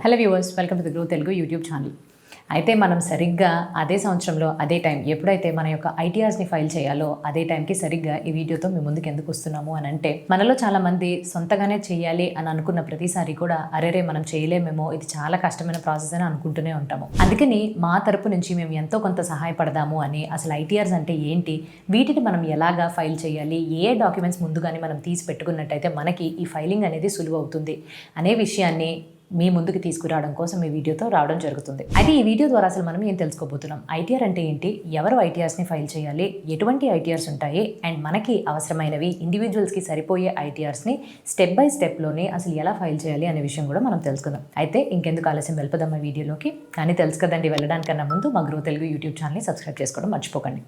Hello viewers, welcome to the grow Telugu YouTube channel. అయితే మనం సరిగ్గా అదే సంవత్సరంలో అదే టైం ఎప్పుడైతే మన యొక్క ఐటీఆర్స్ని ఫైల్ చేయాలో అదే టైంకి సరిగ్గా ఈ వీడియోతో మీ ముందుకు ఎందుకు వస్తున్నాము అని అంటే, మనలో చాలామంది సొంతగానే చేయాలి అని అనుకున్న ప్రతిసారి కూడా అరేరే మనం చేయలేమేమో, ఇది చాలా కష్టమైన ప్రాసెస్ అని అనుకుంటూనే ఉంటాము. అందుకని మా తరపు నుంచి మేము ఎంతో కొంత సహాయపడదాము అని, అసలు ఐటీఆర్స్ అంటే ఏంటి, వీటిని మనం ఎలాగా ఫైల్ చేయాలి, ఏ డాక్యుమెంట్స్ ముందుగానే మనం తీసి పెట్టుకున్నట్టయితే మనకి ఈ ఫైలింగ్ అనేది సులువు అవుతుంది అనే విషయాన్ని మీ ముందుకు తీసుకురావడం కోసం ఈ వీడియోతో రావడం జరుగుతుంది. అయితే ఈ వీడియో ద్వారా అసలు మనం ఏం తెలుసుకోబోతున్నాం, ఐటీఆర్ అంటే ఏంటి, ఎవరు ఐటీఆర్స్ని ఫైల్ చేయాలి, ఎటువంటి ఐటీఆర్స్ ఉంటాయి, అండ్ మనకి అవసరమైనవి ఇండివిజువల్స్కి సరిపోయే ఐటీఆర్స్ని స్టెప్ బై స్టెప్లోనే అసలు ఎలా ఫైల్ చేయాలి అనే విషయం కూడా మనం తెలుసుకుందాం. అయితే ఇంకెందుకు ఆలస్యం, వెళ్ళిపోదాం ఈ వీడియోలోకి. కానీ తెలుసు కదండి, వెళ్ళడానికన్నా ముందు మా గ్రో తెలుగు యూట్యూబ్ ఛానల్ని సబ్స్క్రైబ్ చేసుకోవడం మర్చిపోకండి.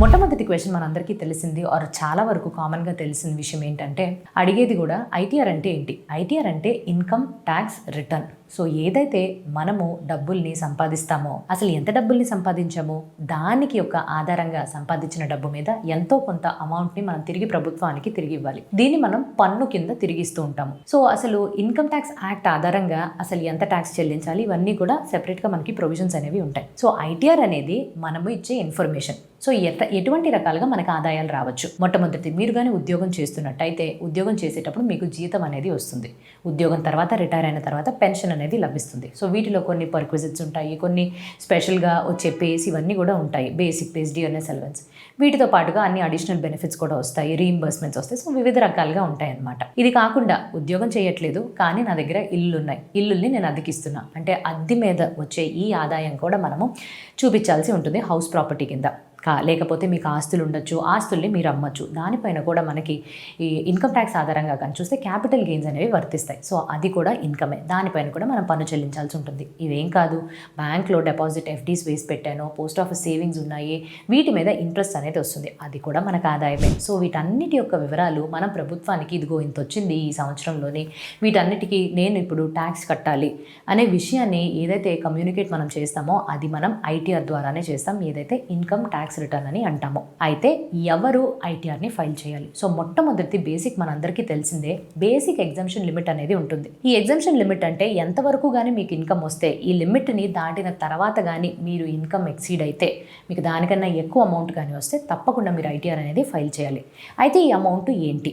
మొట్టమొదటి క్వశ్చన్ మనందరికీ తెలిసింది ఆర్ చాలా వరకు కామన్గా తెలిసిన విషయం ఏంటంటే, అడిగేది కూడా ఐటీఆర్ అంటే ఏంటి, ఐటీఆర్ అంటే ఇన్కమ్ ట్యాక్స్ రిటర్న్. సో ఏదైతే మనము డబ్బుల్ని సంపాదిస్తామో, అసలు ఎంత డబ్బుల్ని సంపాదించామో దానికి యొక్క ఆధారంగా సంపాదించిన డబ్బు మీద ఎంతో కొంత అమౌంట్ని మనం తిరిగి ప్రభుత్వానికి తిరిగి ఇవ్వాలి. దీన్ని మనం పన్ను కింద తిరిగిస్తూ ఉంటాము. సో అసలు ఇన్కమ్ ట్యాక్స్ యాక్ట్ ఆధారంగా అసలు ఎంత ట్యాక్స్ చెల్లించాలి, ఇవన్నీ కూడా సెపరేట్గా మనకి ప్రొవిజన్స్ అనేవి ఉంటాయి. సో ఐటీఆర్ అనేది మనము ఇచ్చే ఇన్ఫర్మేషన్. సో ఎటువంటి రకాలుగా మనకు ఆదాయాలు రావచ్చు. మొట్టమొదటి, మీరు కానీ ఉద్యోగం చేస్తున్నట్టయితే ఉద్యోగం చేసేటప్పుడు మీకు జీతం అనేది వస్తుంది. ఉద్యోగం తర్వాత రిటైర్ అయిన తర్వాత పెన్షన్ అనేది లభిస్తుంది. సో వీటిలో కొన్ని పర్క్విజిట్స్ ఉంటాయి, కొన్ని స్పెషల్గా వచ్చే పేస్ ఇవన్నీ కూడా ఉంటాయి. బేసిక్ పేస్, డిఎన్ఎస్ అలవెన్స్, వీటితో పాటుగా అన్ని అడిషనల్ బెనిఫిట్స్ కూడా వస్తాయి, రీయింబర్స్మెంట్స్ వస్తాయి. సో వివిధ రకాలుగా ఉంటాయి అన్నమాట. ఇది కాకుండా ఉద్యోగం చేయట్లేదు కానీ నా దగ్గర ఇల్లు ఉన్నాయి, ఇల్లుల్ని నేను అద్దెకిస్తున్నా అంటే అద్దె మీద వచ్చే ఈ ఆదాయం కూడా మనము చూపించాల్సి ఉంటుంది హౌస్ ప్రాపర్టీ కింద. లేకపోతే మీకు ఆస్తులు ఉండొచ్చు, ఆస్తుల్ని మీరు అమ్మచ్చు, దానిపైన కూడా మనకి ఈ ఇన్కమ్ ట్యాక్స్ ఆధారంగా కానీ చూస్తే క్యాపిటల్ గెయిన్స్ అనేవి వర్తిస్తాయి. సో అది కూడా ఇన్కమే, దానిపైన కూడా మనం పన్ను చెల్లించాల్సి ఉంటుంది. ఇవేం కాదు, బ్యాంక్లో డిపాజిట్ ఎఫ్డీస్ వేసి పెట్టాను, పోస్ట్ ఆఫీస్ సేవింగ్స్ ఉన్నాయి, వీటి మీద ఇంట్రెస్ట్ అనేది వస్తుంది, అది కూడా మనకు ఆదాయమే. సో వీటన్నిటి యొక్క వివరాలు మనం ప్రభుత్వానికి ఇదిగో ఇంత వచ్చింది ఈ సంవత్సరంలోని, వీటన్నిటికీ నేను ఇప్పుడు ట్యాక్స్ కట్టాలి అనే విషయాన్ని ఏదైతే కమ్యూనికేట్ మనం చేస్తామో అది మనం ఐటీఆర్ ద్వారానే చేస్తాం, ఏదైతే ఇన్కమ్ ట్యాక్స్ రిటర్న్ అని అంటాము. అయితే ఎవరు ఐటీఆర్ని ఫైల్ చేయాలి? సో మొట్టమొదటి బేసిక్ మనందరికీ తెలిసిందే, బేసిక్ ఎగ్జంప్షన్ లిమిట్ అనేది ఉంటుంది. ఈ ఎగ్జంప్షన్ లిమిట్ అంటే ఎంతవరకు కానీ మీకు ఇన్కమ్ వస్తే, ఈ లిమిట్ని దాటిన తర్వాత కానీ మీరు ఇన్కమ్ ఎక్సీడ్ అయితే, మీకు దానికన్నా ఎక్కువ అమౌంట్ కానీ వస్తే తప్పకుండా మీరు ఐటీఆర్ అనేది ఫైల్ చేయాలి. అయితే ఈ అమౌంట్ ఏంటి?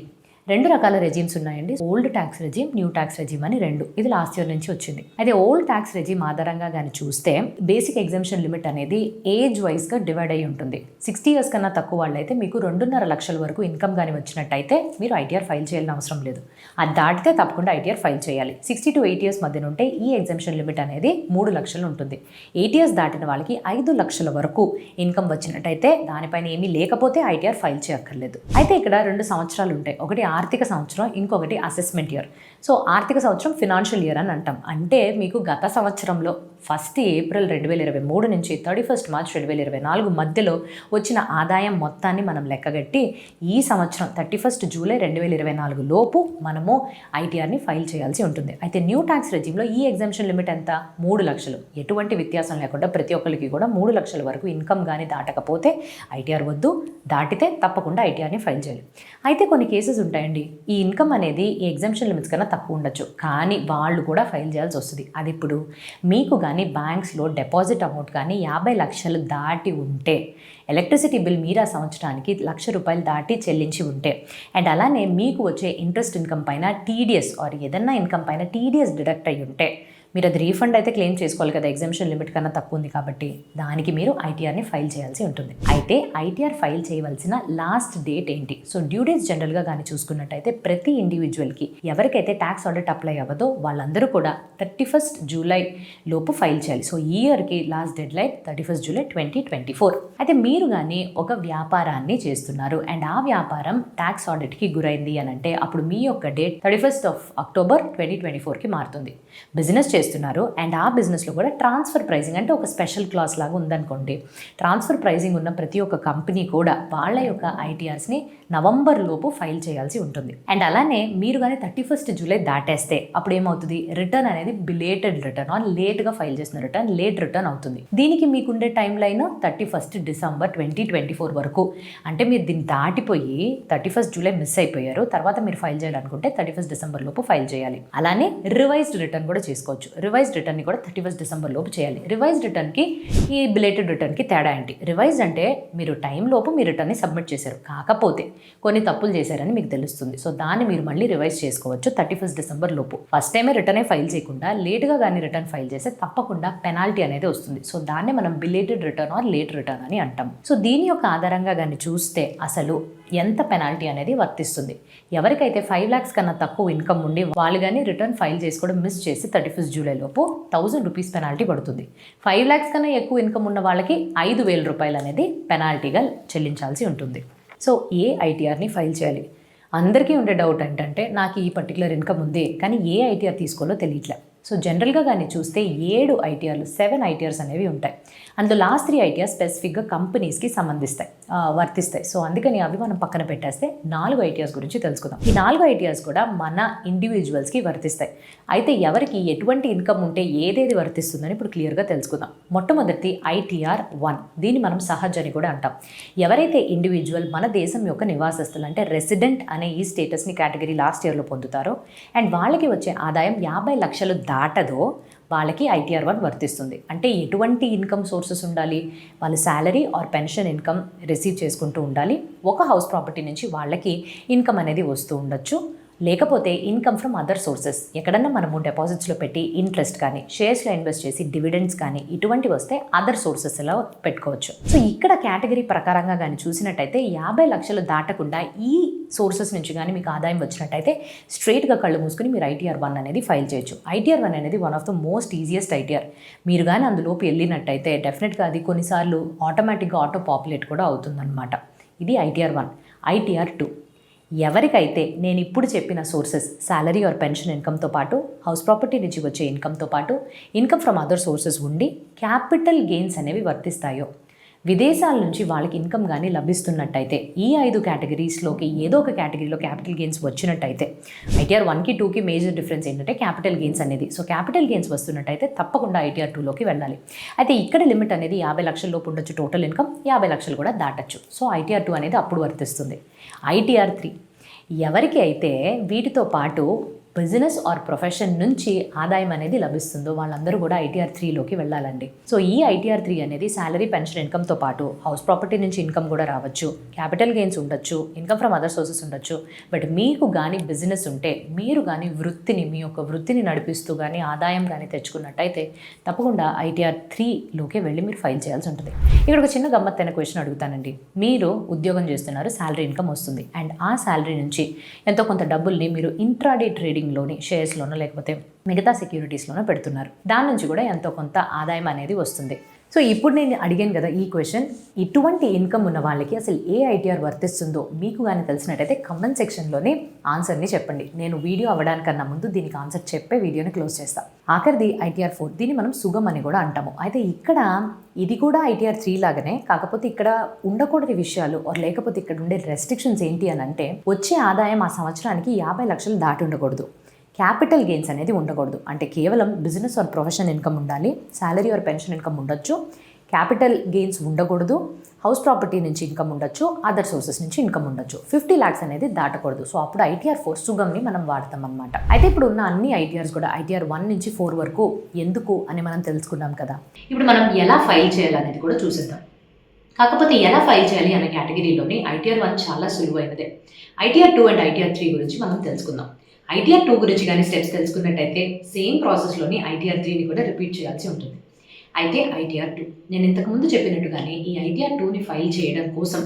రెండు రకాల రెజీమ్స్ ఉన్నాయండి, old tax regime, new tax regime అని రెండు. ఇది లాస్ట్ ఇయర్ నుంచి వచ్చింది. అయితే ఓల్డ్ ట్యాక్స్ రెజీమ్ ఆధారంగా కానీ చూస్తే బేసిక్ ఎగ్జంప్షన్ లిమిట్ అనేది ఏజ్ వైజ్గా డివైడ్ అయి ఉంటుంది. 60 years కన్నా తక్కువ వాళ్ళైతే మీకు 2.5 లక్షల వరకు ఇన్కమ్ కానీ వచ్చినట్టయితే మీరు ఐటీఆర్ ఫైల్ చేయాల్సిన అవసరం లేదు. అది దాటితే తప్పకుండా ఐటీఆర్ ఫైల్ చేయాలి. 60 to 8 years మధ్యన ఉంటే ఈ ఎగ్జంప్షన్ లిమిట్ అనేది 3 లక్షలు ఉంటుంది. 8 years దాటిన వాళ్ళకి 5 లక్షల వరకు ఇన్కమ్ వచ్చినట్టయితే, దానిపైన ఏమీ లేకపోతే ఐటీఆర్ ఫైల్ చేయక్కర్లేదు. అయితే ఇక్కడ 2 సంవత్సరాలు ఉంటాయి, ఒకటి ఆర్థిక సంవత్సరం, ఇంకొకటి అసెస్మెంట్ ఇయర్. సో ఆర్థిక సంవత్సరం ఫినాన్షియల్ ఇయర్ అని అంటాం. అంటే మీకు గత సంవత్సరంలో 1st April 2023 నుంచి 31st March 2024 మధ్యలో వచ్చిన ఆదాయం మొత్తాన్ని మనం లెక్కగట్టి ఈ సంవత్సరం 31st July 2024 లోపు మనము ఐటీఆర్ని ఫైల్ చేయాల్సి ఉంటుంది. అయితే న్యూ ట్యాక్స్ రెజీమ్లో ఈ ఎగ్జంప్షన్ లిమిట్ ఎంత? 3 లక్షలు. ఎటువంటి వ్యత్యాసం లేకుండా ప్రతి ఒక్కరికి కూడా 3 లక్షల వరకు ఇన్కమ్ కానీ దాటకపోతే ఐటీఆర్ వద్దు, దాటితే తప్పకుండా ఐటీఆర్ని ఫైల్ చేయాలి. అయితే కొన్ని కేసెస్ ఉంటాయండి, ఈ ఇన్కమ్ అనేది ఈ ఎగ్జంప్షన్ లిమిట్స్ కన్నా తక్కువ ఉండొచ్చు కానీ వాళ్ళు కూడా ఫైల్ చేయాల్సి వస్తుంది. అది ఇప్పుడు మీకు కానీ బ్యాంక్స్లో డిపాజిట్ అమౌంట్ కానీ 50 లక్షలు దాటి ఉంటే, ఎలక్ట్రిసిటీ బిల్ మీరు ఆ సంవత్సరానికి 1 లక్ష రూపాయలు దాటి చెల్లించి ఉంటే, అండ్ అలానే మీకు వచ్చే ఇంట్రెస్ట్ ఇన్కమ్ పైన టీడీఎస్ ఆర్ ఏదన్నా ఇన్కమ్ పైన టీడీఎస్ డిడక్ట్ అయ్యి ఉంటే, మీరు అది రీఫండ్ అయితే క్లెయిమ్ చేసుకోవాలి కదా, ఎగ్జంప్షన్ లిమిట్ కన్నా తక్కువ ఉంది కాబట్టి, దానికి మీరు ఐటీఆర్ని ఫైల్ చేయాల్సి ఉంటుంది. అయితే ఐటీఆర్ ఫైల్ చేయవలసిన లాస్ట్ డేట్ ఏంటి? సో డ్యూ డేట్స్ జనరల్గా కానీ చూసుకున్నట్టయితే ప్రతి ఇండివిజువల్కి ఎవరికైతే ట్యాక్స్ ఆడిట్ అప్లై అవ్వదో వాళ్ళందరూ కూడా 31st July లోపు ఫైల్ చేయాలి. సో ఈ ఇయర్కి last dead line 31st July 2024. అయితే మీరు కానీ ఒక వ్యాపారాన్ని చేస్తున్నారు అండ్ ఆ వ్యాపారం ట్యాక్స్ ఆడిట్కి గురైంది అని అంటే, అప్పుడు మీ యొక్క డేట్ 31st October 2024కి మారుతుంది. బిజినెస్ చేస్తున్నారు అండ్ ఆ బిజినెస్లో కూడా ట్రాన్స్ఫర్ ప్రైజింగ్ అంటే ఒక స్పెషల్ క్లాస్ లాగా ఉందనుకోండి. ట్రాన్స్ఫర్ ప్రైజింగ్ ఉన్న ప్రతి ఒక్క కంపెనీ కూడా వాళ్ళ యొక్క ఐటీఆర్స్ని నవంబర్ లోపు ఫైల్ చేయాల్సి ఉంటుంది. అండ్ అలానే మీరు కానీ 31st జూలై దాటేస్తే అప్పుడు ఏమవుతుంది, రిటర్న్ అనేది బిలేటెడ్ రిటర్న్ ఆర్ లేట్గా ఫైల్ చేసిన రిటర్న్ లేట్ రిటర్న్ అవుతుంది. దీనికి మీకుండే టైం లైన్ 31st డిసెంబర్ 2024 వరకు. అంటే మీరు దీన్ని దాటిపోయి 31st జూలై మిస్ అయిపోయారు, తర్వాత మీరు ఫైల్ చేయాలనుకుంటే 31st డిసెంబర్ లోపు ఫైల్ చేయాలి. అలానే రివైజ్డ్ రిటర్న్ కూడా చేసుకోవచ్చు. రివైజ్డ్ రిటర్న్ని కూడా 31st డిసెంబర్ లోపు చేయాలి. రివైజ్డ్ రిటర్న్కి ఈ బిలేటెడ్ రిటర్న్కి తేడా ఏంటి? రివైజ్డ్ అంటే మీరు టైం లోపు మీ రిటర్న్ని సబ్మిట్ చేశారు, కాకపోతే కొన్ని తప్పులు చేశారని మీకు తెలుస్తుంది. సో దాన్ని మీరు మళ్ళీ రివైజ్ చేసుకోవచ్చు 31st డిసెంబర్ లోపు. ఫస్ట్ టైమే రిటర్నే ఫైల్ చేయకుండా లేట్గా కానీ రిటర్న్ ఫైల్ చేస్తే తప్పకుండా పెనాల్టీ అనేది వస్తుంది. సో దాన్ని మనం belated return or late return అని అంటాం. సో దీని యొక్క ఆధారంగా కానీ చూస్తే అసలు ఎంత పెనాల్టీ అనేది వర్తిస్తుంది. ఎవరికైతే 5 lakhs కన్నా తక్కువ ఇన్కమ్ ఉండి వాళ్ళు కానీ రిటర్న్ ఫైల్ చేసుకోవడం మిస్ చేసి 31st జూలై లోపు 1000 రూపీస్ పెనాల్టీ పడుతుంది. 5 lakhs కన్నా ఎక్కువ ఇన్కమ్ ఉన్న వాళ్ళకి 5000 రూపాయలు అనేది పెనాల్టీగా చెల్లించాల్సి ఉంటుంది. సో ఏ ఐటీఆర్ని ఫైల్ చేయాలి? అందరికీ ఉండే డౌట్ ఏంటంటే నాకు ఈ పర్టికులర్ ఇన్కమ్ ఉంది కానీ ఏ ఐటీఆర్ తీసుకోవాలో తెలియట్లే. సో జనరల్గా కానీ చూస్తే 7 ఐటీఆర్లు 7 ఐటీఆర్స్ అనేవి ఉంటాయి. అందులో లాస్ట్ 3 ఐటీఆర్ స్పెసిఫిక్గా కంపెనీస్కి వర్తిస్తాయి. సో అందుకని అవి మనం పక్కన పెట్టేస్తే 4 ఐటీఆర్స్ గురించి తెలుసుకుందాం. ఈ 4 ఐటీఆర్స్ కూడా మన ఇండివిజువల్స్కి వర్తిస్తాయి. అయితే ఎవరికి ఎటువంటి ఇన్కమ్ ఉంటే ఏదేది వర్తిస్తుందని ఇప్పుడు క్లియర్గా తెలుసుకుందాం. మొట్టమొదటి ఐటీఆర్ 1, దీన్ని మనం సహజ్ అని కూడా అంటాం. ఎవరైతే ఇండివిజువల్ మన దేశం యొక్క నివాసస్తులు అంటే రెసిడెంట్ అనే ఈ స్టేటస్ని కేటగిరీ లాస్ట్ ఇయర్లో పొందుతారో అండ్ వాళ్ళకి వచ్చే ఆదాయం 50 లక్షలు దాటదో వాళ్ళకి ఐటీఆర్ 1 వర్తిస్తుంది. అంటే ఎటువంటి ఇన్కమ్ సోర్సెస్ ఉండాలి? వాళ్ళు salary or pension income receive చేసుకుంటూ ఉండాలి. ఒక హౌస్ ప్రాపర్టీ నుంచి వాళ్ళకి ఇన్కమ్ అనేది వస్తూ ఉండొచ్చు. లేకపోతే ఇన్కమ్ ఫ్రమ్ అదర్ సోర్సెస్, ఎక్కడన్నా మనము డిపాజిట్స్లో పెట్టి ఇంట్రెస్ట్ కానీ షేర్స్లో ఇన్వెస్ట్ చేసి డివిడెండ్స్ కానీ ఇటువంటివి వస్తే అదర్ సోర్సెస్లో పెట్టుకోవచ్చు. సో ఇక్కడ కేటగిరీ ప్రకారంగా కానీ చూసినట్టయితే 50 లక్షలు దాటకుండా ఈ సోర్సెస్ నుంచి కానీ మీకు ఆదాయం వచ్చినట్టయితే స్ట్రైట్గా కళ్ళు మూసుకుని మీరు ఐటీఆర్ 1 అనేది ఫైల్ చేయొచ్చు. ఐటీఆర్ 1 అనేది one of the most easiest ITR. మీరు కానీ అందులోపు వెళ్ళినట్టయితే డెఫినెట్గా అది కొన్నిసార్లు ఆటోమేటిక్గా ఆటో పాపులేట్ కూడా అవుతుందన్నమాట. ఇది ఐటీఆర్ 1. ఐటీఆర్ 2, ఎవరికైతే నేను ఇప్పుడు చెప్పిన సోర్సెస్ శాలరీ ఆర్ పెన్షన్ ఇన్కమ్తో పాటు హౌస్ ప్రాపర్టీ నుంచి వచ్చే ఇన్కమ్తో పాటు ఇన్కమ్ ఫ్రమ్ అదర్ సోర్సెస్ ఉండి క్యాపిటల్ గెయిన్స్ అనేవి వర్తిస్తాయో, విదేశాల నుంచి వాళ్ళకి ఇన్కమ్ కానీ లభిస్తున్నట్టయితే ఈ 5 కేటగిరీస్లోకి ఏదో ఒక కేటగిరీలో క్యాపిటల్ గెయిన్స్ వచ్చినట్టయితే, ఐటీఆర్ 1కి 2కి మేజర్ డిఫరెన్స్ ఏంటంటే క్యాపిటల్ గెయిన్స్ అనేది. సో క్యాపిటల్ గెయిన్స్ వస్తున్నట్టయితే తప్పకుండా ఐటీఆర్ 2లోకి వెళ్ళాలి. అయితే ఇక్కడ లిమిట్ అనేది 50 లక్షల లోపు ఉండొచ్చు. టోటల్ ఇన్కమ్ 50 లక్షలు కూడా దాటచ్చు. సో ఐటీఆర్ 2 అనేది అప్పుడు వర్తిస్తుంది. ఐటీఆర్ 3, ఎవరికి అయితే వీటితో పాటు బిజినెస్ ఆర్ ప్రొఫెషన్ నుంచి ఆదాయం అనేది లభిస్తుందో వాళ్ళందరూ కూడా ఐటీఆర్ 3లోకి వెళ్ళాలండి. సో ఈ ఐటీఆర్ 3 అనేది శాలరీ పెన్షన్ ఇన్కమ్తో పాటు హౌస్ ప్రాపర్టీ నుంచి ఇన్కమ్ కూడా రావచ్చు, క్యాపిటల్ గెయిన్స్ ఉండొచ్చు, ఇన్కమ్ ఫ్రమ్ అదర్ సోర్సెస్ ఉండొచ్చు. బట్ మీకు కానీ బిజినెస్ ఉంటే మీరు కానీ మీ యొక్క వృత్తిని నడిపిస్తూ కానీ ఆదాయం కానీ తెచ్చుకున్నట్టయితే తప్పకుండా ఐటీఆర్ 3లోకి వెళ్ళి మీరు ఫైల్ చేయాల్సి ఉంటుంది. ఇక్కడ ఒక చిన్న గమ్మత్తైన క్వశ్చన్ అడుగుతానండి. మీరు ఉద్యోగం చేస్తున్నారు, శాలరీ ఇన్కమ్ వస్తుంది అండ్ ఆ శాలరీ నుంచి ఎంతో కొంత డబ్బుల్ని మీరు ఇంట్రాడే ట్రేడింగ్లోని షేర్స్లోనో లేకపోతే మిగతా సెక్యూరిటీస్లోనో పెడుతున్నారు. దాని నుంచి కూడా ఎంతో కొంత ఆదాయం అనేది వస్తుంది. సో ఇప్పుడు నేను అడిగాను కదా ఈ క్వశ్చన్, ఇటువంటి ఇన్కమ్ ఉన్న వాళ్ళకి అసలు ఏ ఐటీఆర్ వర్తిస్తుందో మీకు కానీ తెలిసినట్టయితే కమెంట్ సెక్షన్లోనే ఆన్సర్ని చెప్పండి. నేను వీడియో అవ్వడానికన్నా ముందు దీనికి ఆన్సర్ చెప్పే వీడియోని క్లోజ్ చేస్తాను. ఆఖరిది ఐటీఆర్ 4, దీన్ని మనం సుగమ్ అని కూడా అంటాము. అయితే ఇక్కడ ఇది కూడా ఐటీఆర్ 3 లాగానే, కాకపోతే ఇక్కడ ఉండకూడని విషయాలు లేకపోతే ఇక్కడ ఉండే రెస్ట్రిక్షన్స్ ఏంటి అని అంటే, వచ్చే ఆదాయం ఆ సంవత్సరానికి 50 లక్షలు దాటి ఉండకూడదు, క్యాపిటల్ గెయిన్స్ అనేది ఉండకూడదు. అంటే కేవలం బిజినెస్ ఆర్ ప్రొఫెషన్ ఇన్కమ్ ఉండాలి, శాలరీ ఆర్ పెన్షన్ ఇన్కమ్ ఉండొచ్చు, క్యాపిటల్ గెయిన్స్ ఉండకూడదు, హౌస్ ప్రాపర్టీ నుంచి ఇన్కమ్ ఉండొచ్చు, అదర్ సోర్సెస్ నుంచి ఇన్కమ్ ఉండొచ్చు, 50 lakhs అనేది దాటకూడదు. సో అప్పుడు ఐటీఆర్ 4 సుగమ్ని మనం వాడతాం అనమాట. అయితే ఇప్పుడు ఉన్న అన్ని ఐటీఆర్స్ కూడా ఐటీఆర్ 1 నుంచి 4 వరకు ఎందుకు అని మనం తెలుసుకున్నాం కదా. ఇప్పుడు మనం ఎలా ఫైల్ చేయాలనేది కూడా చూసేద్దాం. కాకపోతే ఎలా ఫైల్ చేయాలి అనే కేటగిరీలోని ఐటీఆర్ 1 చాలా సులువైనదే. ఐటీఆర్ 2 అండ్ ఐటీఆర్ 3 గురించి మనం తెలుసుకుందాం. ఐటీఆర్ 2 గురించి కానీ స్టెప్స్ తెలుసుకున్నట్టయితే సేమ్ ప్రాసెస్లోని ఐటీఆర్ 3ని కూడా రిపీట్ చేయాల్సి ఉంటుంది. అయితే ఐటీఆర్ 2 నేను ఇంతకుముందు చెప్పినట్టుగానే ఈ ఐటీఆర్ 2ని ఫైల్ చేయడం కోసం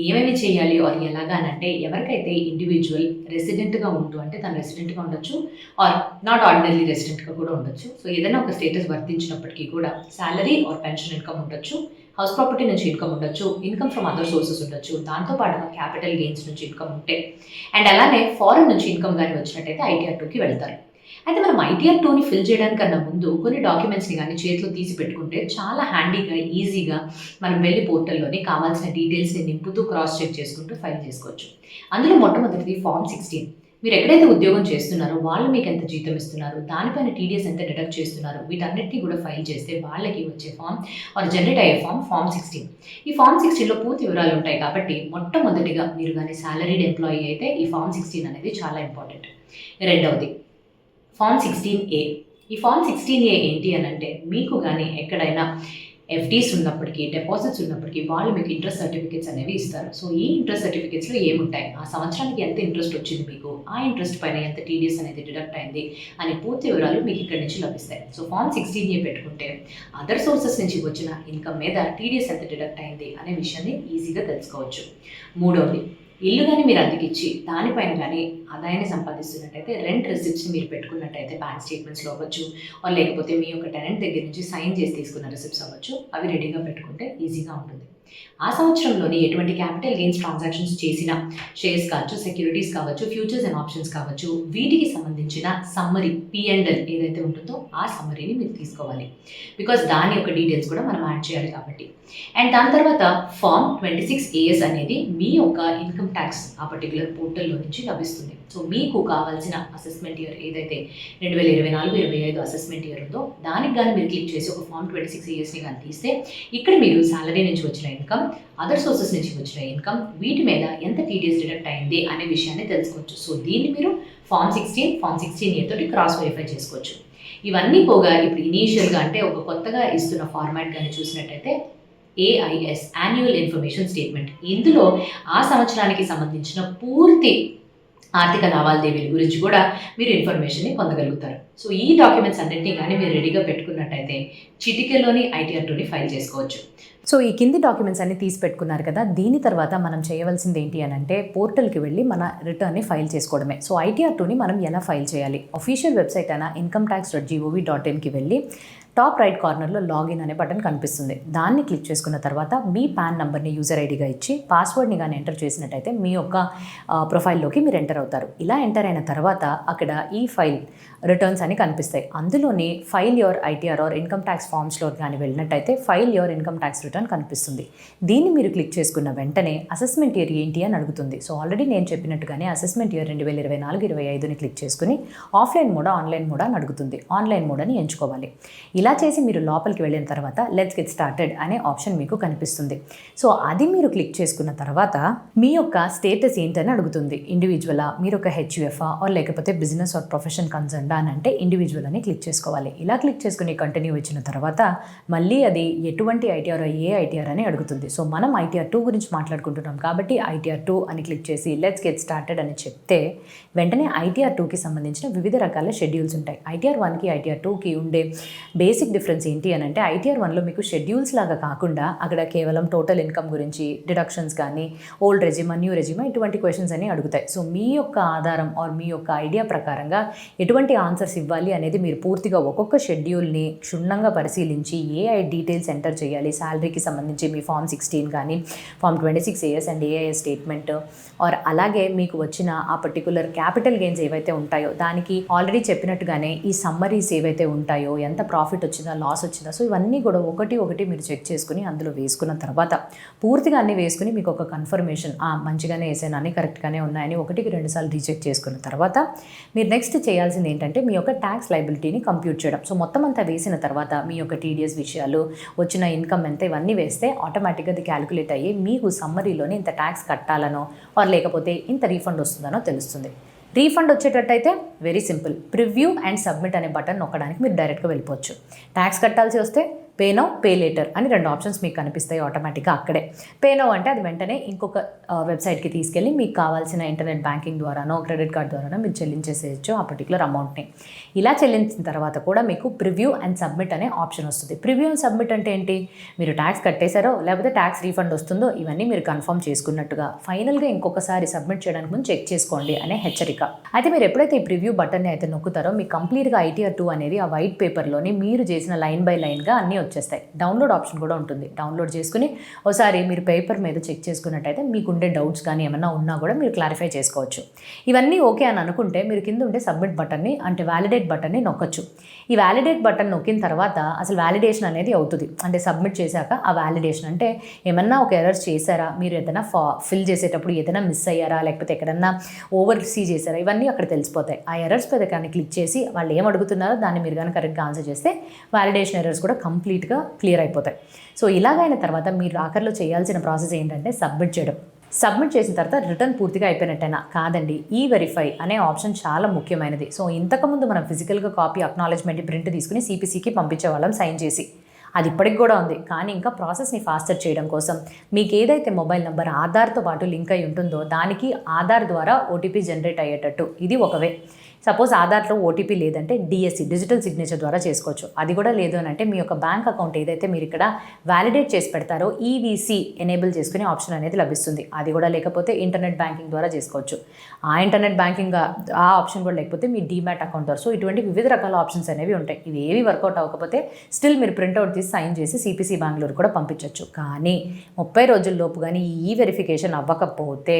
ఏమేమి చేయాలి ఆర్ ఎలాగా అని అంటే, ఎవరికైతే ఇండివిజువల్ రెసిడెంట్గా ఉంటూ అంటే తను రెసిడెంట్గా ఉండొచ్చు ఆర్ నాట్ ఆర్డినరీ రెసిడెంట్గా కూడా ఉండొచ్చు. సో ఏదైనా ఒక స్టేటస్ వర్తించినప్పటికీ కూడా శాలరీ ఆర్ పెన్షన్ ఇన్కమ్ ఉండొచ్చు, హౌస్ ప్రాపర్టీ నుంచి ఇన్కమ్ ఉండొచ్చు, ఇన్కమ్ ఫ్రమ్ అదర్ సోర్సెస్ ఉండొచ్చు, దాంతోపాటుగా క్యాపిటల్ గెయిన్స్ నుంచి ఇన్కమ్ ఉంటే అండ్ అలానే ఫారెన్ నుంచి ఇన్కమ్ కానీ వచ్చినట్టయితే ఐటీఆర్ 2కి వెళ్తారు. అయితే మనం ఐటీఆర్ 2ని ఫిల్ చేయడానికన్నా ముందు కొన్ని డాక్యుమెంట్స్ని కానీ చేతిలో తీసి పెట్టుకుంటే చాలా హ్యాండీగా, ఈజీగా మనం వెళ్ళి పోర్టల్లోని కావాల్సిన డీటెయిల్స్ని నింపుతూ క్రాస్ చెక్ చేసుకుంటూ ఫైల్ చేసుకోవచ్చు. అందులో మొట్టమొదటిది ఫామ్ 16. మీరు ఎక్కడైతే ఉద్యోగం చేస్తున్నారో వాళ్ళు మీకు ఎంత జీతం ఇస్తున్నారు, దానిపైన టీడీఎస్ ఎంత డిడక్ట్ చేస్తున్నారు, వీటన్నిటిని కూడా ఫైల్ చేస్తే వాళ్ళకి వచ్చే ఫామ్ ఆర్ జనరేట్ అయ్యే ఫామ్ 16. ఈ ఫామ్ 16లో పూర్తి వివరాలు ఉంటాయి కాబట్టి మొట్టమొదటిగా మీరు కానీ సాలరీడ్ ఎంప్లాయీ అయితే ఈ ఫామ్ 16 అనేది చాలా ఇంపార్టెంట్. రెండవది ఫామ్ 16A. ఈ ఫామ్ 16A ఏంటి అని అంటే మీకు కానీ ఎక్కడైనా ఎఫ్డీస్ ఉన్నప్పటికీ, డిపాజిట్స్ ఉన్నప్పటికీ వాళ్ళు మీకు ఇంట్రెస్ట్ సర్టిఫికేట్స్ అనేవి ఇస్తారు. సో ఈ ఇంట్రెస్ట్ సర్టిఫికేట్స్లో ఏముంటాయి, ఆ సంవత్సరానికి ఎంత ఇంట్రెస్ట్ వచ్చింది మీకు, ఆ ఇంట్రెస్ట్ పైన ఎంత టీడీఎస్ అనేది డిడక్ట్ అయింది అనే పూర్తి వివరాలు మీకు ఇక్కడి నుంచి లభిస్తాయి. సో ఫామ్ 16A పెట్టుకుంటే అదర్ సోర్సెస్ నుంచి వచ్చిన ఇన్కమ్ మీద టీడీఎస్ ఎంత డిడక్ట్ అయింది అనే విషయాన్ని ఈజీగా తెలుసుకోవచ్చు. మూడవది, ఇల్లు కానీ మీరు అద్దెకిచ్చి దానిపైన కానీ ఆదాయాన్ని సంపాదిస్తున్నట్టయితే రెంట్ రిసిప్ట్స్ మీరు పెట్టుకున్నట్టయితే బ్యాంక్ స్టేట్మెంట్స్లో అవ్వచ్చు, లేకపోతే మీ యొక్క టెనెంట్ దగ్గర నుంచి సైన్ చేసి తీసుకున్న రిసిప్ట్స్ అవ్వచ్చు, అవి రెడీగా పెట్టుకుంటే ఈజీగా ఉంటుంది. ఆ సంవత్సరంలోని ఎటువంటి క్యాపిటల్ గెయిన్స్ ట్రాన్సాక్షన్స్ చేసిన షేర్స్ కావచ్చు, సెక్యూరిటీస్ కావచ్చు, ఫ్యూచర్స్ అండ్ ఆప్షన్స్ కావచ్చు, వీటికి సంబంధించిన సమ్మరీ P&L ఏదైతే ఉంటుందో ఆ సమ్మరీని మీరు తీసుకోవాలి. బికాస్ దాని యొక్క డీటెయిల్స్ కూడా మనం యాడ్ చేయాలి కాబట్టి. అండ్ దాని తర్వాత ఫామ్ 26AS అనేది మీ యొక్క ఇన్కమ్ ట్యాక్స్ ఆ పర్టికులర్ పోర్టల్లో నుంచి లభిస్తుంది. సో మీకు కావాల్సిన అసెస్మెంట్ ఇయర్ ఏదైతే 2024-25 అసెస్మెంట్ ఇయర్ ఉందో దానికి కానీ మీరు క్లిక్ చేసి ఒక ఫామ్ 26ASని కానీ తీస్తే ఇక్కడ మీరు సాలరీ నుంచి వచ్చిన ఇన్కమ్, అదర్ సోర్సెస్ నుంచి వచ్చిన ఇన్కమ్, వీటి మీద ఎంత టీడీఎస్ డిడక్ట్ అయింది అనే విషయాన్ని తెలుసుకోవచ్చు. సో దీన్ని మీరు ఫామ్ 16A తోటి క్రాస్ వెరిఫై చేసుకోవచ్చు. ఇవన్నీ పోగా ఇప్పుడు ఇనీషియల్గా అంటే ఒక కొత్తగా ఇస్తున్న ఫార్మాట్ కానీ చూసినట్టయితే AIS యాన్యువల్ ఇన్ఫర్మేషన్ స్టేట్మెంట్. ఇందులో ఆ సంవత్సరానికి సంబంధించిన పూర్తి ఆర్థిక లావాదేవీల గురించి కూడా మీరు ఇన్ఫర్మేషన్ని పొందగలుగుతారు. సో ఈ డాక్యుమెంట్స్ అన్నింటినీ కానీ మీరు రెడీగా పెట్టుకున్నట్టయితే చిటికెలోని ఐటీఆర్ 2ని ఫైల్ చేసుకోవచ్చు. సో ఈ కింది డాక్యుమెంట్స్ అన్ని తీసి పెట్టుకున్నారు కదా, దీని తర్వాత మనం చేయవలసింది ఏంటి అని అంటే పోర్టల్కి వెళ్ళి మన రిటర్న్ని ఫైల్ చేసుకోవడమే. సో ఐటీఆర్ 2ని మనం ఎలా ఫైల్ చేయాలి, అఫీషియల్ వెబ్సైట్ అయినా incometax.gov.inకి వెళ్ళి టాప్ రైట్ కార్నర్లో లాగిన్ అనే బటన్ కనిపిస్తుంది. దాన్ని క్లిక్ చేసుకున్న తర్వాత మీ పాన్ నెంబర్ని యూజర్ ఐడిగా ఇచ్చి పాస్వర్డ్ని కానీ ఎంటర్ చేసినట్టయితే మీ యొక్క ప్రొఫైల్లోకి మీరు ఎంటర్ అవుతారు. ఇలా ఎంటర్ అయిన తర్వాత అక్కడ ఈ ఫైల్ రిటర్న్స్ అని కనిపిస్తాయి. అందులోని file your ITR or income tax ఫామ్స్లో కానీ వెళ్ళినట్టయితే file your income tax return కనిపిస్తుంది. దీన్ని మీరు క్లిక్ చేసుకున్న వెంటనే అసెస్మెంట్ ఇయర్ ఏంటి అని అడుగుతుంది. సో ఆల్రెడీ నేను చెప్పినట్టుగానే అసెస్మెంట్ ఇయర్ 2024-25ని క్లిక్ చేసుకుని ఆఫ్లైన్ మోడా ఆన్లైన్ మోడా అని అడుగుతుంది. ఆన్లైన్ మోడని ఎంచుకోవాలి. ఇలా చేసి మీరు లోపలికి వెళ్ళిన తర్వాత లెట్స్ గెట్ స్టార్టెడ్ అనే ఆప్షన్ మీకు కనిపిస్తుంది. సో అది మీరు క్లిక్ చేసుకున్న తర్వాత మీ యొక్క స్టేటస్ ఏంటని అడుగుతుంది. ఇండివిజువలా, మీరు ఒక హెచ్యుఎఫా ఆర్ లేకపోతే బిజినెస్ ఆర్ ప్రొఫెషన్ కన్సర్న్డా అని అంటే ఇండివిజువల్ అని క్లిక్ చేసుకోవాలి. ఇలా క్లిక్ చేసుకుని కంటిన్యూ ఇచ్చిన తర్వాత మళ్ళీ అది ఎటువంటి ఐటీఆర్ ఏ ఐటీఆర్ అని అడుగుతుంది. సో మనం ఐటీఆర్ 2 గురించి మాట్లాడుకుంటున్నాం కాబట్టి ఐటీఆర్ 2 అని క్లిక్ చేసి లెట్స్ గెట్ స్టార్టెడ్ అని చెప్తే వెంటనే ఐటీఆర్ 2కి సంబంధించిన వివిధ రకాల షెడ్యూల్స్ ఉంటాయి. ఐటీఆర్ 1కి ఐటీఆర్ 2కి ఉండే బేసిక్ డిఫరెన్స్ ఏంటి అని అంటే ఐటీఆర్ 1లో మీకు షెడ్యూల్స్ లాగా కాకుండా అక్కడ కేవలం టోటల్ ఇన్కమ్ గురించి, డిడక్షన్స్ కానీ, ఓల్డ్ రెజ్యూమా, న్యూ రెజ్యూమా ఇటువంటి క్వశ్చన్స్ అన్ని అడుగుతాయి. సో మీ యొక్క ఆధారం ఆర్ మీ యొక్క ఐడియా ప్రకారంగా ఎటువంటి ఆన్సర్స్ ఇవ్వాలి అనేది మీరు పూర్తిగా ఒక్కొక్క షెడ్యూల్ని క్షుణ్ణంగా పరిశీలించి ఏ డీటెయిల్స్ ఎంటర్ చేయాలి, శాలరీకి సంబంధించి మీ ఫామ్ 16 కానీ, form 26AS and AIS statement or అలాగే మీకు వచ్చిన ఆ పర్టికులర్ క్యాపిటల్ గెయిన్స్ ఏవైతే ఉంటాయో దానికి ఆల్రెడీ చెప్పినట్టుగానే ఈ సమ్మరీస్ ఏవైతే ఉంటాయో ఎంత ప్రాఫిట్ వచ్చిందా, లాస్ వచ్చిందా, సో ఇవన్నీ కూడా ఒకటి మీరు చెక్ చేసుకుని అందులో వేసుకున్న తర్వాత పూర్తిగా అన్నీ వేసుకుని మీకు ఒక కన్ఫర్మేషన్ మంచిగానే వేసాను, అన్నీ కరెక్ట్గానే ఉన్నాయని 1-2 సార్లు రీచెక్ చేసుకున్న తర్వాత మీరు నెక్స్ట్ చేయాల్సింది ఏంటంటే మీ యొక్క ట్యాక్స్ లైబిలిటీని కంప్యూట్ చేయడం. సో మొత్తం అంతా వేసిన తర్వాత మీ యొక్క టీడీఎస్ విషయాలు, వచ్చిన ఇన్కమ్ ఎంత, ఇవన్నీ వేస్తే ఆటోమేటిక్గా అది క్యాలిక్యులేట్ అయ్యి మీకు సమ్మరీలోనే ఇంత ట్యాక్స్ కట్టాలనో ఆర్ లేకపోతే ఇంత రీఫండ్ వస్తుందనో తెలుస్తుంది. రీఫండ్ వచ్చేటట్టయితే very simple, preview and submit అనే బటన్ నొక్కడానికి మీరు డైరెక్ట్గా వెళ్ళిపోవచ్చు. ట్యాక్స్ కట్టాల్సి వస్తే పే నౌ, పే లేటర్ అని 2 ఆప్షన్స్ మీకు కనిపిస్తాయి ఆటోమేటిక్గా అక్కడే. పే నౌ అంటే అది వెంటనే ఇంకొక వెబ్సైట్కి తీసుకెళ్ళి మీకు కావాల్సిన ఇంటర్నెట్ బ్యాంకింగ్ ద్వారానో క్రెడిట్ కార్డ్ ద్వారానో మీరు చెల్లించేసేయచ్చు ఆ పర్టికులర్ అమౌంట్ని. ఇలా చెల్లించిన తర్వాత కూడా మీకు ప్రివ్యూ అండ్ సబ్మిట్ అనే ఆప్షన్ వస్తుంది. ప్రివ్యూ అండ్ సబ్మిట్ అంటే ఏంటి, మీరు ట్యాక్స్ కట్టేశారో లేకపోతే ట్యాక్స్ రీఫండ్ వస్తుందో ఇవన్నీ మీరు కన్ఫర్మ్ చేసుకున్నట్టుగా ఫైనల్గా ఇంకొకసారి సబ్మిట్ చేయడానికి ముందు చెక్ చేసుకోండి అనే హెచ్చరిక. అయితే మీరు ఎప్పుడైతే ఈ ప్రివ్యూ బటన్ని అయితే నొక్కుతారో మీకు కంప్లీట్గా ఐటీఆర్ 2 అనేది ఆ వైట్ పేపర్లోని మీరు చేసిన లైన్ బై లైన్గా అన్నీ వచ్చేస్తాయి. డౌన్లోడ్ ఆప్షన్ కూడా ఉంటుంది. డౌన్లోడ్ చేసుకుని ఒకసారి మీరు పేపర్ మీద చెక్ చేసుకున్నట్టయితే మీకుండే డౌట్స్ కానీ ఏమన్నా ఉన్నా కూడా మీరు క్లారిఫై చేసుకోవచ్చు. ఇవన్నీ ఓకే అని అనుకుంటే మీరు కింద ఉండే సబ్మిట్ బటన్ని అంటే వ్యాలిడేట్ బటన్ని నొక్కొచ్చు. ఈ వ్యాలిడేట్ బటన్ నొక్కిన తర్వాత అసలు వ్యాలిడేషన్ అనేది అవుతుంది. అంటే సబ్మిట్ చేశాక ఆ వ్యాలిడేషన్ అంటే ఏమన్నా ఒక ఎర్రర్స్ చేశారా, మీరు ఏదైనా ఫిల్ చేసేటప్పుడు ఏదైనా మిస్ అయ్యారా, లేకపోతే ఎక్కడన్నా ఓవర్ సీ చేశారా, ఇవన్నీ అక్కడ తెలిసిపోతాయి. ఆ ఎర్రర్స్ మీద కానీ క్లిక్ చేసి వాళ్ళు ఏం అడుగుతున్నారో దాన్ని మీరు కానీ కరెక్ట్గా ఆన్సర్ చేస్తే వ్యాలిడేషన్ ఎర్రర్స్ కూడా కంప్లీట్గా క్లియర్ అయిపోతాయి. సో ఇలాగైన తర్వాత మీరు ఆఖరిలో చేయాల్సిన ప్రాసెస్ ఏంటంటే సబ్మిట్ చేయడం. సబ్మిట్ చేసిన తర్వాత రిటర్న్ పూర్తిగా అయిపోయినట్టేనా? కాదండి, ఈ వెరిఫై అనే ఆప్షన్ చాలా ముఖ్యమైనది. సో ఇంతకుముందు మనం ఫిజికల్గా కాపీ అక్నాలెడ్జ్మెంట్ ప్రింట్ తీసుకుని సిపిసికి పంపించేవాళ్ళం సైన్ చేసి. అది ఇప్పటికి కూడా ఉంది. కానీ ఇంకా ప్రాసెస్ని ఫాస్టర్ చేయడం కోసం మీకు ఏదైతే మొబైల్ నెంబర్ ఆధార్తో పాటు లింక్ అయి ఉంటుందో దానికి ఆధార్ ద్వారా ఓటీపీ జనరేట్ అయ్యేటట్టు ఇది ఒక వే. సపోజ్ ఆధార్లో ఓటీపీ లేదంటే డిఎస్సి డిజిటల్ సిగ్నేచర్ ద్వారా చేసుకోవచ్చు. అది కూడా లేదు అని అంటే మీ యొక్క బ్యాంక్ అకౌంట్ ఏదైతే మీరు ఇక్కడ వ్యాలిడేట్ చేసి పెడతారో ఈవీసీ ఎనేబుల్ చేసుకునే ఆప్షన్ అనేది లభిస్తుంది. అది కూడా లేకపోతే ఇంటర్నెట్ బ్యాంకింగ్ ద్వారా చేసుకోవచ్చు. ఆ ఇంటర్నెట్ బ్యాంకింగ్ ఆ ఆప్షన్ కూడా లేకపోతే మీ డీమ్యాట్ అకౌంట్ ద్వారా. సో ఇటువంటి వివిధ రకాల ఆప్షన్స్ అనేవి ఉంటాయి. ఇవి ఏవి వర్కౌట్ అవ్వకపోతే స్టిల్ మీరు ప్రింట్అవుట్ తీసి సైన్ చేసి సిపిసి బెంగళూరు కూడా పంపించవచ్చు. కానీ 30 రోజుల్లోపు కానీ ఈ వెరిఫికేషన్ అవ్వకపోతే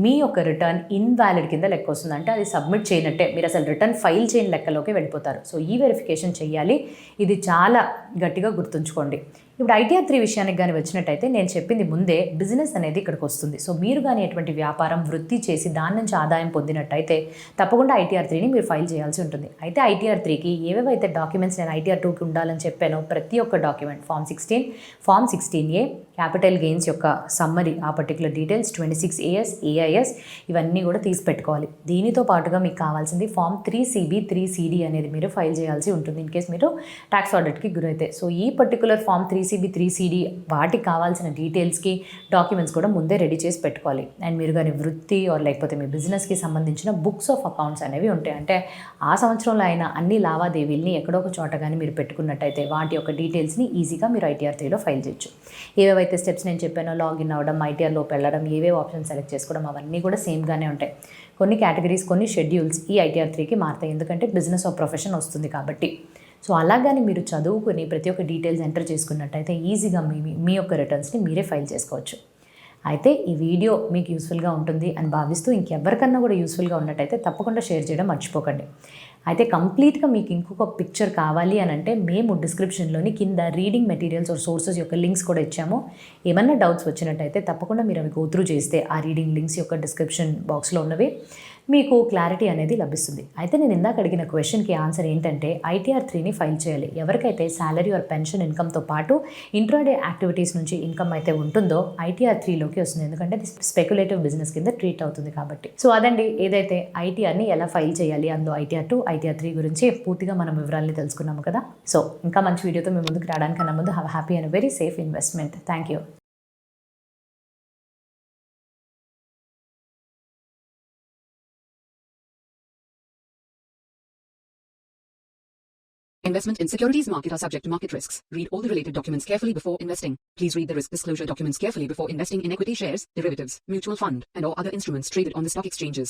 మీ యొక్క రిటర్న్ ఇన్వాలిడ్ కింద లెక్క వస్తుంది. అంటే అది సబ్మిట్ చేయనట్టే, మీరు అసలు రిటర్న్ ఫైల్ చేయని లెక్కలోకి వెళ్ళిపోతారు. సో ఈ వెరిఫికేషన్ చేయాలి. ఇది చాలా గట్టిగా గుర్తుంచుకోండి. ఇప్పుడు ITR 3 విషయానికి కానీ వచ్చినట్టయితే నేను చెప్పింది ముందే బిజినెస్ అనేది ఇక్కడికి వస్తుంది. సో మీరు కానీ ఎటువంటి వ్యాపారం వృత్తి చేసి దాని నుంచి ఆదాయం పొందినట్టయితే తప్పకుండా ITR 3ని మీరు ఫైల్ చేయాల్సి ఉంటుంది. అయితే ITR 3కి ఏవేవైతే డాక్యుమెంట్స్ నేను ITR 2కి ఉండాలని చెప్పానో ప్రతి ఒక్క document form 16, form 16A, capital gains యొక్క సమ్మరీ, ఆ పర్టికులర్ డీటెయిల్స్, 26 AS, AIS ఇవన్నీ కూడా తీసి పెట్టుకోవాలి. దీనితో పాటుగా మీకు కావాల్సింది ఫామ్ 3CB, 3CD అనేది మీరు ఫైల్ చేయాల్సి ఉంటుంది ఇన్ కేస్ మీరు ట్యాక్స్ ఆడిట్కి గురైతే. సో ఈ పర్టికులర్ ఫామ్ 3CB, 3CD వాటికి కావాల్సిన డీటెయిల్స్కి డాక్యుమెంట్స్ కూడా ముందే రెడీ చేసి పెట్టుకోవాలి. అండ్ మీరు కానీ వృత్తి ఆర్ లేకపోతే మీ బిజినెస్కి సంబంధించిన బుక్స్ ఆఫ్ అకౌంట్స్ అనేవి ఉంటాయి. అంటే ఆ సంవత్సరంలో అయిన అన్ని లావాదేవీల్ని ఎక్కడో ఒక చోట కానీ మీరు పెట్టుకున్నట్టయితే వాటి యొక్క డీటెయిల్స్ని ఈజీగా మీరు ITR 3లో ఫైల్ చేయొచ్చు. ఏవేవైతే స్టెప్స్ నేను చెప్పానో లాగిన్ అవ్వడం, ITRలోకి వెళ్ళడం, ఏవే ఆప్షన్ సెలెక్ట్ చేసుకోవడం అవన్నీ కూడా సేమ్గానే ఉంటాయి. కొన్ని కేటగిరీస్, కొన్ని షెడ్యూల్స్ ఈ ITR 3కి మారుతాయి. ఎందుకంటే బిజినెస్ ఆఫ్ ప్రొఫెషన్ వస్తుంది కాబట్టి. సో అలాగని మీరు చదువుకుని ప్రతి ఒక్క డీటెయిల్స్ ఎంటర్ చేసుకున్నట్టయితే ఈజీగా మీ యొక్క రిటర్న్స్ని మీరే ఫైల్ చేసుకోవచ్చు. అయితే ఈ వీడియో మీకు యూస్ఫుల్గా ఉంటుంది అని భావిస్తూ ఇంకెవరికన్నా కూడా యూస్ఫుల్గా ఉన్నట్టయితే తప్పకుండా షేర్ చేయడం మర్చిపోకండి. అయితే కంప్లీట్గా మీకు ఇంకొక పిక్చర్ కావాలి అని అంటే మేము డిస్క్రిప్షన్లోని కింద రీడింగ్ మెటీరియల్స్ ఆర్ సోర్సెస్ యొక్క లింక్స్ కూడా ఇచ్చాము. ఏమన్నా డౌట్స్ వచ్చినట్టయితే తప్పకుండా మీరు అవి గోత్రూ చేస్తే ఆ రీడింగ్ లింక్స్ యొక్క డిస్క్రిప్షన్ బాక్స్లో ఉన్నవి మీకు క్లారిటీ అనేది లభిస్తుంది. అయితే నేను ఇందాక అడిగిన క్వశ్చన్కి ఆన్సర్ ఏంటంటే ITR 3ని ఫైల్ చేయాలి. ఎవరికైతే శాలరీ ఆర్ పెన్షన్ ఇన్కమ్తో పాటు ఇంట్రాడే యాక్టివిటీస్ నుంచి ఇన్కమ్ అయితే ఉంటుందో ITR 3లోకి వస్తుంది. ఎందుకంటే అది స్పెక్యులేటివ్ బిజినెస్ కింద ట్రీట్ అవుతుంది కాబట్టి. సో అదండి ఏదైతే ITRని ఎలా ఫైల్ చేయాలి, అందులో ITR 2, ITR 3 గురించి పూర్తిగా మనం వివరాలని తెలుసుకున్నాము కదా. సో ఇంకా మంచి వీడియోతో మీ ముందుకు రావడానికన్నా ముందు have happy and very safe investment. Thank you. Investment in securities market are subject to market risks. Read all the related documents carefully before investing. Please read the risk disclosure documents carefully before investing in equity shares, derivatives, mutual fund, and or other instruments traded on the stock exchanges.